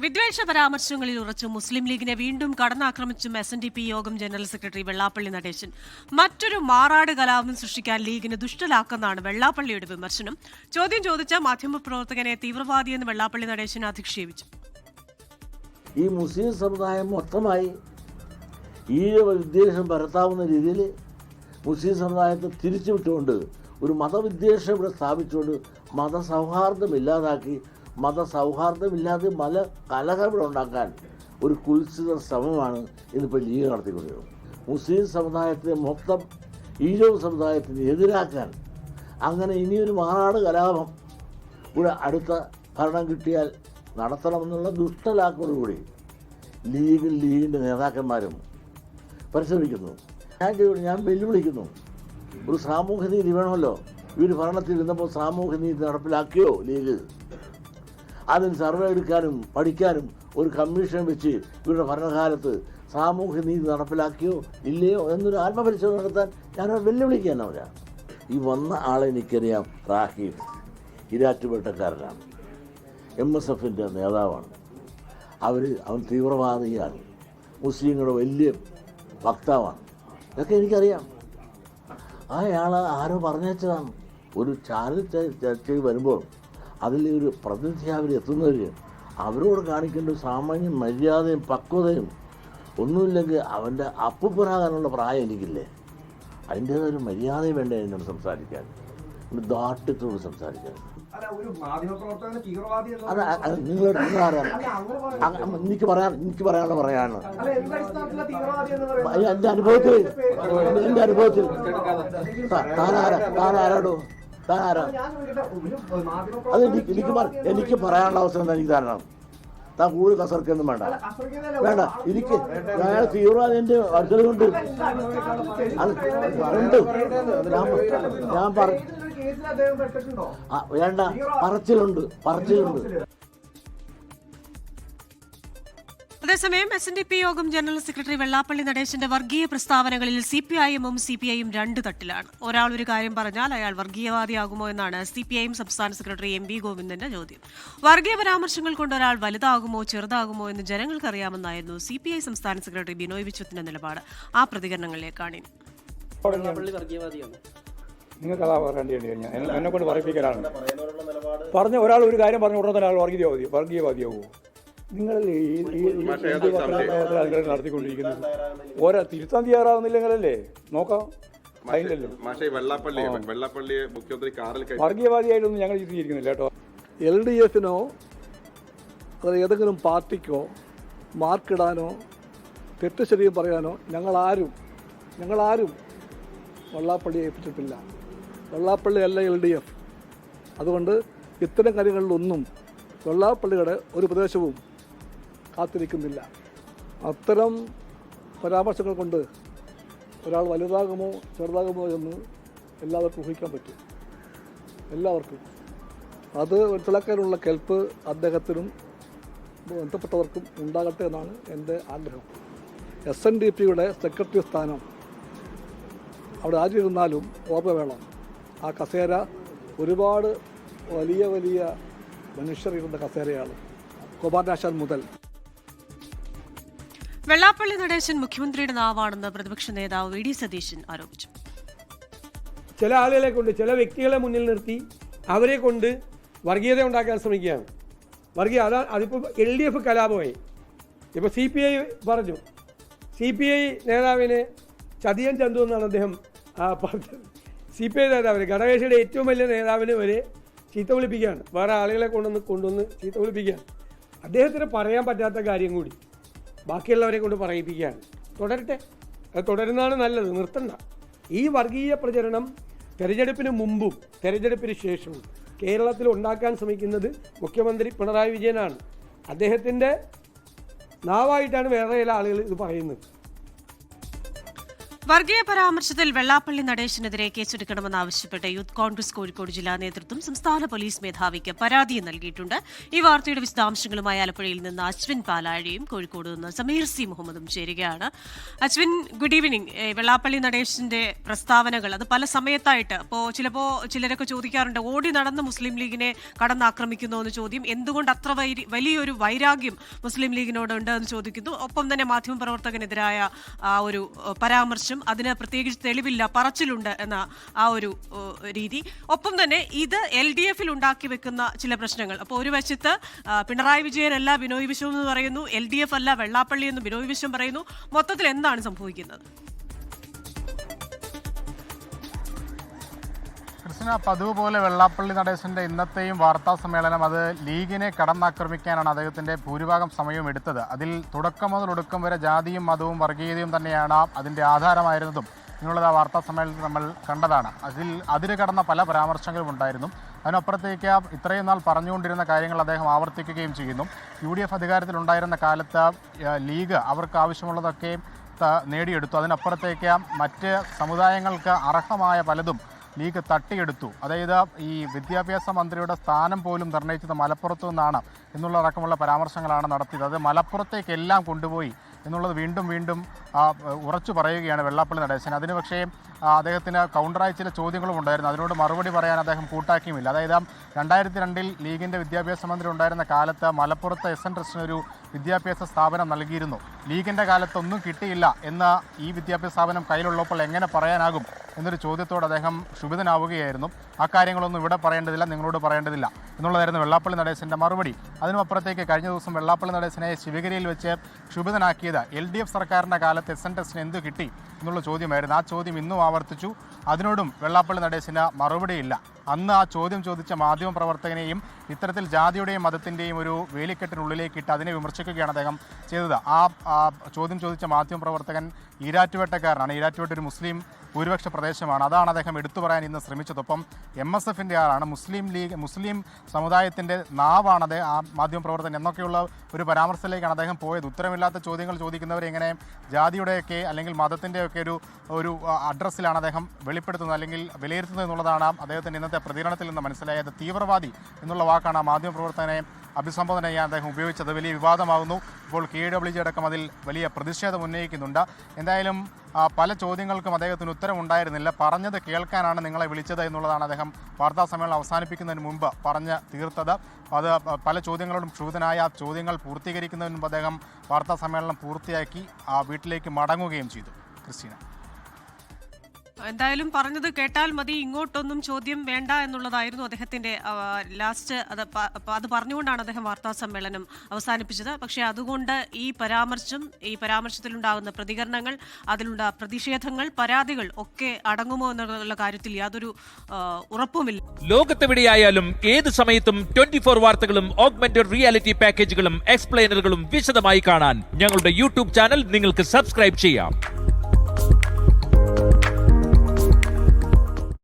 വിദ്വേഷ പരാമർശങ്ങളിൽ ഉറച്ചു മുസ്ലിം ലീഗിനെ വീണ്ടും കടന്നാക്രമിച്ചും SNDP യോഗം ജനറൽ സെക്രട്ടറി വെള്ളാപ്പള്ളി നടേശൻ. മറ്റൊരു മാറാട് കലാപം സൃഷ്ടിക്കാൻ ലീഗിന് ദുഷ്ടലാക്കെന്നാണ് വെള്ളാപ്പള്ളിയുടെ വിമർശനം. ചോദ്യം ചോദിച്ച മാധ്യമപ്രവർത്തകനെ തീവ്രവാദിയെന്ന് വെള്ളാപ്പള്ളി നടേശൻ അധിക്ഷേപിച്ചു. ഈ മുസ്ലിം സമുദായം മൊത്തമായി ഈ വിദ്വേഷം പരത്താവുന്ന രീതിയിൽ മുസ്ലിം സമുദായത്തെ തിരിച്ചുവിട്ടുകൊണ്ട് ഒരു മതവിദ്വേഷം ഇവിടെ സ്ഥാപിച്ചുകൊണ്ട് മതസൗഹാർദ്ദം ഇല്ലാതാക്കി മതസൗഹാർദ്ദമില്ലാതെ കലഹങ്ങൾ ഉണ്ടാക്കാൻ ഒരു കുൽസിത ശ്രമമാണ് ഇന്നിപ്പോൾ ലീഗ് നടത്തിക്കൊണ്ടിരുന്നത്. മുസ്ലിം സമുദായത്തെ മൊത്തം ഈഴവ സമുദായത്തിന് എതിരാക്കാൻ അങ്ങനെ ഇനിയൊരു മാറാട് കലാപം ഇവിടെ അടുത്ത ഭരണം കിട്ടിയാൽ നടത്തണമെന്നുള്ള ദുഷ്ടലാക്കോടുകൂടി ലീഗിൻ്റെ നേതാക്കന്മാരും പരിശ്രമിക്കുന്നു. ഞാൻ വെല്ലുവിളിക്കുന്നു. ഒരു സാമൂഹ്യനീതി വേണമല്ലോ. ഇവർ ഭരണത്തിൽ ഇരുന്നപ്പോൾ സാമൂഹ്യനീതി നടപ്പിലാക്കിയോ ലീഗ്? അതിന് സർവേ എടുക്കാനും പഠിക്കാനും ഒരു കമ്മീഷൻ വെച്ച് ഇവരുടെ ഭരണകാലത്ത് സാമൂഹ്യനീതി നടപ്പിലാക്കിയോ ഇല്ലയോ എന്നൊരു ആത്മപരിശോധന നടത്താൻ ഞാൻ വെല്ലുവിളിക്കാനവരാണ്. ഈ വന്ന ആളെ എനിക്കറിയാം. റാഹീം ഇരാറ്റുപേട്ടക്കാരനാണ്, MSFൻ്റെ നേതാവാണ്. അവൻ തീവ്രവാദിയാണ്, മുസ്ലിങ്ങളുടെ വലിയ വക്താവാണ്. ഇതൊക്കെ എനിക്കറിയാം. അയാൾ ആരോ പറഞ്ഞതാണ്. ഒരു ചാനൽ ചർച്ചയിൽ വരുമ്പോൾ അതിൽ ഒരു പ്രതിനിധി അവരെത്തുന്നവർ അവരോട് കാണിക്കേണ്ട സാമാന്യ മര്യാദയും പക്വതയും ഒന്നുമില്ലെങ്കിൽ അവൻ്റെ അപ്പുപ്പനാകാനുള്ള പ്രായം എനിക്കില്ലേ? അതിൻ്റേതൊരു മര്യാദയും വേണ്ട എന്നോട് സംസാരിക്കാൻ, ഒരു ദാഷ്ട്യത്തോട് സംസാരിക്കാൻ. എനിക്ക് പറയാനുള്ള പറയാണ്. എൻ്റെ അനുഭവത്തിൽ താനാരാടോ താനാരാ? അത് എനിക്ക് പറയാനുള്ള അവസരം എനിക്ക് തരണം. താൻ കൂടുതൽ കസർക്കൊന്നും വേണ്ട. എനിക്ക് അയാൾ തീവ്രവാദി എൻ്റെ അടുത്തതുകൊണ്ട് ഞാൻ വേണ്ട പറച്ചിലുണ്ട്. അതേസമയം SNDP യോഗം ജനറൽ സെക്രട്ടറി വെള്ളാപ്പള്ളി നടേശന്റെ വർഗീയ പ്രസ്താവനകളിൽ CPIM-ഉം CPI-യും രണ്ട് തട്ടിലാണ്. ഒരാൾ ഒരു കാര്യം പറഞ്ഞാൽ അയാൾ വർഗീയവാദിയാകുമോ എന്നാണ് CPIM സംസ്ഥാന സെക്രട്ടറി MV ഗോവിന്ദന്റെ ചോദ്യം. വർഗീയ പരാമർശങ്ങൾ കൊണ്ട് ഒരാൾ വലുതാകുമോ ചെറുതാകുമോ എന്ന് ജനങ്ങൾക്കറിയാമെന്നായിരുന്നു CPI സംസ്ഥാന സെക്രട്ടറി ബിനോയ് വിശ്വത്തിന്റെ നിലപാട്. ആ പ്രതികരണങ്ങളിലേക്കാണ്. നിങ്ങൾക്ക് അതാ പറയേണ്ടി എന്നെ കൊണ്ട് പറയിപ്പിക്കലാണ്. പറഞ്ഞ ഒരാൾ ഒരു കാര്യം പറഞ്ഞ ഉടനെ തന്നെ ആൾ വർഗീയവാദിയാവുമോ? നിങ്ങൾ നടത്തിക്കൊണ്ടിരിക്കുന്നത് ഓരോ തിരുത്താൻ തയ്യാറാവുന്നില്ലെങ്കിലല്ലേ നോക്കാം. അതിലല്ലോ വർഗീയവാദിയായിട്ടൊന്നും ഞങ്ങൾ ചിത്രീകരിക്കുന്നില്ല കേട്ടോ. LDFനോ അത് ഏതെങ്കിലും പാർട്ടിക്കോ മാർക്കിടാനോ തെറ്റ് ശരിയും പറയാനോ ഞങ്ങളാരും വെള്ളാപ്പള്ളിയെ ഏൽപ്പിച്ചിട്ടില്ല. വെള്ളാപ്പള്ളി അല്ല LDF. അതുകൊണ്ട് ഇത്തരം കാര്യങ്ങളിലൊന്നും വെള്ളാപ്പള്ളിയുടെ ഒരു പ്രദേശവും കാത്തിരിക്കുന്നില്ല. അത്തരം പരാമർശങ്ങൾ കൊണ്ട് ഒരാൾ വലുതാകുമോ ചെറുതാകുമോ എന്ന് എല്ലാവർക്കും ഊഹിക്കാൻ പറ്റും. എല്ലാവർക്കും അത് മനസ്സിലാക്കാനുള്ള കെൽപ്പ് അദ്ദേഹത്തിനും ബന്ധപ്പെട്ടവർക്കും ഉണ്ടാകട്ടെ എന്നാണ് എൻ്റെ ആഗ്രഹം. SNDPയുടെ സെക്രട്ടറി സ്ഥാനം അവിടെ ആരിരുന്നാലും ഓർമ്മ വേണം. ആ കസേര ഒരുപാട് വലിയ മനുഷ്യർ ഇരുന്ന കസേരയാണ്, കുമാരനാശാൻ മുതൽ. വെള്ളാപ്പള്ളി നടേശൻ മുഖ്യമന്ത്രിയുടെ നാവാണെന്ന് പ്രതിപക്ഷ നേതാവ് VD സതീശൻ ആരോപിച്ചു. ചില ആളുകളെ കൊണ്ട്, ചില വ്യക്തികളെ മുന്നിൽ നിർത്തി അവരെ കൊണ്ട് വർഗീയത ഉണ്ടാക്കാൻ ശ്രമിക്കുകയാണ്. അതിപ്പോൾ LDF കലാപമായി. ഇപ്പോൾ CPI പറഞ്ഞു. CPI നേതാവിനെ ചതിയൻ ചന്തു എന്നാണ് അദ്ദേഹം പറഞ്ഞത്. CPI നേതാവിനെ, ഘടകകക്ഷിയുടെ ഏറ്റവും വലിയ നേതാവിനെ വരെ ചീത്ത വിളിപ്പിക്കുകയാണ്. വേറെ ആളുകളെ കൊണ്ടുവന്ന് ചീത്ത വിളിപ്പിക്കുകയാണ്. അദ്ദേഹത്തിന് പറയാൻ പറ്റാത്ത കാര്യം കൂടി ബാക്കിയുള്ളവരെ കൊണ്ട് പറയിപ്പിക്കുകയാണ്. തുടരട്ടെ, അത് തുടരുന്നതാണ് നല്ലത്, നിർത്തണ്ട. ഈ വർഗീയ പ്രചരണം തെരഞ്ഞെടുപ്പിന് മുമ്പും തെരഞ്ഞെടുപ്പിന് ശേഷവും കേരളത്തിൽ ഉണ്ടാക്കാൻ ശ്രമിക്കുന്നത് മുഖ്യമന്ത്രി പിണറായി വിജയനാണ്. അദ്ദേഹത്തിൻ്റെ നാവായിട്ടാണ് വേറെ ചില ആളുകൾ ഇത് പറയുന്നത്. വർഗീയ പരാമർശത്തിൽ വെള്ളാപ്പള്ളി നടേശനെതിരെ കേസെടുക്കണമെന്നാവശ്യപ്പെട്ട് യൂത്ത് കോൺഗ്രസ് കോഴിക്കോട് ജില്ലാ നേതൃത്വം സംസ്ഥാന പോലീസ് മേധാവിക്ക് പരാതി നൽകിയിട്ടുണ്ട്. ഈ വാർത്തയുടെ വിശദാംശങ്ങളുമായി ആലപ്പുഴയിൽ നിന്ന് അശ്വിൻ പാലാഴിയും കോഴിക്കോട് നിന്ന് സമീർ സി മുഹമ്മദും ചേരുകയാണ്. Ashwin, good evening. വെള്ളാപ്പള്ളി നടേശന്റെ പ്രസ്താവനകൾ അത് പല സമയത്തായിട്ട് ചിലപ്പോൾ ചിലരൊക്കെ ചോദിക്കാറുണ്ട്, ഓടി നടന്ന് മുസ്ലിം ലീഗിനെ കടന്നാക്രമിക്കുന്നു എന്ന് ചോദ്യം, എന്തുകൊണ്ട് അത്ര വലിയൊരു വൈരാഗ്യം മുസ്ലിം ലീഗിനോടുണ്ട് എന്ന് ചോദിക്കുന്നു. ഒപ്പം തന്നെ മാധ്യമപ്രവർത്തകനെതിരായ ആ ഒരു പരാമർശം, അതിന് പ്രത്യേകിച്ച് തെളിവില്ല, പറച്ചിലുണ്ട് എന്ന ആ ഒരു രീതി. ഒപ്പം തന്നെ ഇത് LDF ഉണ്ടാക്കി വെക്കുന്ന ചില പ്രശ്നങ്ങൾ. അപ്പോൾ ഒരു വശത്ത് പിണറായി വിജയൻ അല്ല ബിനോയ് വിശ്വം എന്ന് പറയുന്നു, LDF അല്ല വെള്ളാപ്പള്ളി എന്ന് ബിനോയ് വിശ്വം പറയുന്നു. മൊത്തത്തിൽ എന്താണ് സംഭവിക്കുന്നത്? കൃഷ്ണ, പതിവ് പോലെ വെള്ളാപ്പള്ളി നടേശന്റെ ഇന്നത്തെയും വാർത്താ സമ്മേളനം അത് ലീഗിനെ കടന്നാക്രമിക്കാനാണ് അദ്ദേഹത്തിന്റെ ഭൂരിഭാഗം സമയവും എടുത്തത്. അതിൽ തുടക്കം മുതൽ ഒടുക്കം വരെ ജാതിയും മതവും വർഗീയതയും തന്നെയാണ് അതിന്റെ ആധാരമായിരുന്നതും എന്നുള്ളത് ആ വാർത്താ സമ്മേളനത്തിൽ നമ്മൾ കണ്ടതാണ്. അതിര് കടന്ന പല പരാമർശങ്ങളും ഉണ്ടായിരുന്നു. അതിനപ്പുറത്തേക്ക് ഇത്രയും നാൾ പറഞ്ഞുകൊണ്ടിരുന്ന കാര്യങ്ങൾ അദ്ദേഹം ആവർത്തിക്കുകയും ചെയ്യുന്നു. UDF അധികാരത്തിലുണ്ടായിരുന്ന കാലത്ത് ലീഗ് അവർക്ക് ആവശ്യമുള്ളതൊക്കെ നേടിയെടുത്തു. അതിനപ്പുറത്തേക്ക് മറ്റ് സമുദായങ്ങൾക്ക് അർഹമായ പലതും ലീഗ് തട്ടിയെടുത്തു. അതായത് ഈ വിദ്യാഭ്യാസ മന്ത്രിയുടെ സ്ഥാനം പോലും നിർണ്ണയിച്ചത് മലപ്പുറത്തു നിന്നാണ് എന്നുള്ളതടക്കമുള്ള പരാമർശങ്ങളാണ് നടത്തിയത്. അത് മലപ്പുറത്തേക്കെല്ലാം കൊണ്ടുപോയി എന്നുള്ളത് വീണ്ടും വീണ്ടും ഉറച്ചു പറയുകയാണ് വെള്ളാപ്പള്ളി നടേശൻ. അതിന് പക്ഷേ അദ്ദേഹത്തിന് കൗണ്ടറായി ചില ചോദ്യങ്ങളും ഉണ്ടായിരുന്നു. അതിനോട് മറുപടി പറയാൻ അദ്ദേഹം കൂട്ടാക്കിയുമില്ല. അതായത് 2002 ലീഗിൻ്റെ വിദ്യാഭ്യാസ മന്ത്രി ഉണ്ടായിരുന്ന കാലത്ത് മലപ്പുറത്ത് SN ട്രസ്റ്റിനൊരു വിദ്യാഭ്യാസ സ്ഥാപനം നൽകിയിരുന്നു. ലീഗിൻ്റെ കാലത്തൊന്നും കിട്ടിയില്ല എന്ന് ഈ വിദ്യാഭ്യാസ സ്ഥാപനം കയ്യിലുള്ളപ്പോൾ എങ്ങനെ പറയാനാകും എന്നൊരു ചോദ്യത്തോട് അദ്ദേഹം ക്ഷുഭിതനാവുകയായിരുന്നു. ആ കാര്യങ്ങളൊന്നും ഇവിടെ പറയേണ്ടതില്ല, നിങ്ങളോട് പറയേണ്ടതില്ല എന്നുള്ളതായിരുന്നു വെള്ളാപ്പള്ളി നടേശൻ്റെ മറുപടി. അതിനുമപ്പുറത്തേക്ക് കഴിഞ്ഞ ദിവസം വെള്ളാപ്പള്ളി നടേശനെ ശിവഗിരിയിൽ വെച്ച് ക്ഷുഭിതനാക്കിയത് LDF സർക്കാരിൻ്റെ കാലത്ത് SN ട്രസ്റ്റിന് എന്ത് കിട്ടി എന്നുള്ള ചോദ്യമായിരുന്നു. ആ ചോദ്യം ഇന്നും ആവർത്തിച്ചു. അതിനോടും വെള്ളാപ്പള്ളി നടേശന് മറുപടിയില്ല. അന്ന് ആ ചോദ്യം ചോദിച്ച മാധ്യമപ്രവർത്തകനെയും ഇത്തരത്തിൽ ജാതിയുടെയും മതത്തിൻ്റെയും ഒരു വേലിക്കെട്ടിനുള്ളിലേക്ക് ഇട്ട് അതിനെ വിമർശിക്കുകയാണ് അദ്ദേഹം ചെയ്തത്. ആ ചോദ്യം ചോദിച്ച മാധ്യമപ്രവർത്തകൻ ഈരാറ്റുപേട്ടക്കാരനാണ്. ഈരാറ്റുപേട്ട ഒരു മുസ്ലിം ഭൂരിപക്ഷ പ്രദേശമാണ്. അതാണ് അദ്ദേഹം എടുത്തു പറയാൻ ഇന്ന് ശ്രമിച്ചതൊപ്പം MSFൻ്റെ ആളാണ്, മുസ്ലിം സമുദായത്തിൻ്റെ നാവാണത് ആ മാധ്യമപ്രവർത്തകൻ എന്നൊക്കെയുള്ള ഒരു പരാമർശത്തിലേക്കാണ് അദ്ദേഹം പോയത്. ഉത്തരമില്ലാത്ത ചോദ്യങ്ങൾ ചോദിക്കുന്നവരെ എങ്ങനെ ജാതിയുടെയൊക്കെ അല്ലെങ്കിൽ മതത്തിൻ്റെയൊക്കെ ഒരു അഡ്രസ്സിലാണ് അദ്ദേഹം വെളിപ്പെടുത്തുന്നത് അല്ലെങ്കിൽ വിലയിരുത്തുന്നത് എന്നുള്ളതാണ് അദ്ദേഹത്തിൻ്റെ ഇന്നത്തെ പ്രതികരണത്തിൽ നിന്ന് മനസ്സിലായത്. തീവ്രവാദി എന്നുള്ള വാക്കാണ് ആ മാധ്യമപ്രവർത്തകനെ അഭിസംബോധന ചെയ്യാൻ അദ്ദേഹം ഉപയോഗിച്ചത്. വലിയ വിവാദമാകുന്നു. ഇപ്പോൾ KWG അടക്കം അതിൽ വലിയ പ്രതിഷേധം ഉന്നയിക്കുന്നുണ്ട്. എന്തായാലും പല ചോദ്യങ്ങൾക്കും അദ്ദേഹത്തിന് ഉത്തരമുണ്ടായിരുന്നില്ല. പറഞ്ഞത് കേൾക്കാനാണ് നിങ്ങളെ വിളിച്ചത് എന്നുള്ളതാണ് അദ്ദേഹം വാർത്താ സമ്മേളനം അവസാനിപ്പിക്കുന്നതിന് മുമ്പ് പറഞ്ഞ് തീർത്തത്. അത് പല ചോദ്യങ്ങളോടും ക്ഷുഭിതനായ ആ ചോദ്യങ്ങൾ പൂർത്തീകരിക്കുന്നതിന് മുമ്പ് അദ്ദേഹം വാർത്താ സമ്മേളനം പൂർത്തിയാക്കി വീട്ടിലേക്ക് മടങ്ങുകയും ചെയ്തു. ക്രിസ്റ്റീന, എന്തായാലും പറഞ്ഞത് കേട്ടാൽ മതി, ഇങ്ങോട്ടൊന്നും ചോദ്യം വേണ്ട എന്നുള്ളതായിരുന്നു അദ്ദേഹത്തിന്റെ ലാസ്റ്റ്. അത് പറഞ്ഞുകൊണ്ടാണ് അദ്ദേഹം വാർത്താ സമ്മേളനം അവസാനിപ്പിച്ചത്. പക്ഷേ അതുകൊണ്ട് ഈ പരാമർശത്തിലുണ്ടാകുന്ന പ്രതികരണങ്ങൾ, അതിലുള്ള പ്രതിഷേധങ്ങൾ, പരാതികൾ ഒക്കെ അടങ്ങുമോ എന്നുള്ള കാര്യത്തിൽ യാതൊരു ഉറപ്പുമില്ല. ലോകത്തെവിടെയായാലും ഏത് സമയത്തും 24 വാർത്തകളും ഓഗ്മെന്റഡ് റിയാലിറ്റി പാക്കേജുകളും എക്സ്പ്ലെയിനറുകളും വിശദമായി കാണാൻ ഞങ്ങളുടെ YouTube ചാനൽ നിങ്ങൾക്ക് സബ്സ്ക്രൈബ് ചെയ്യാം.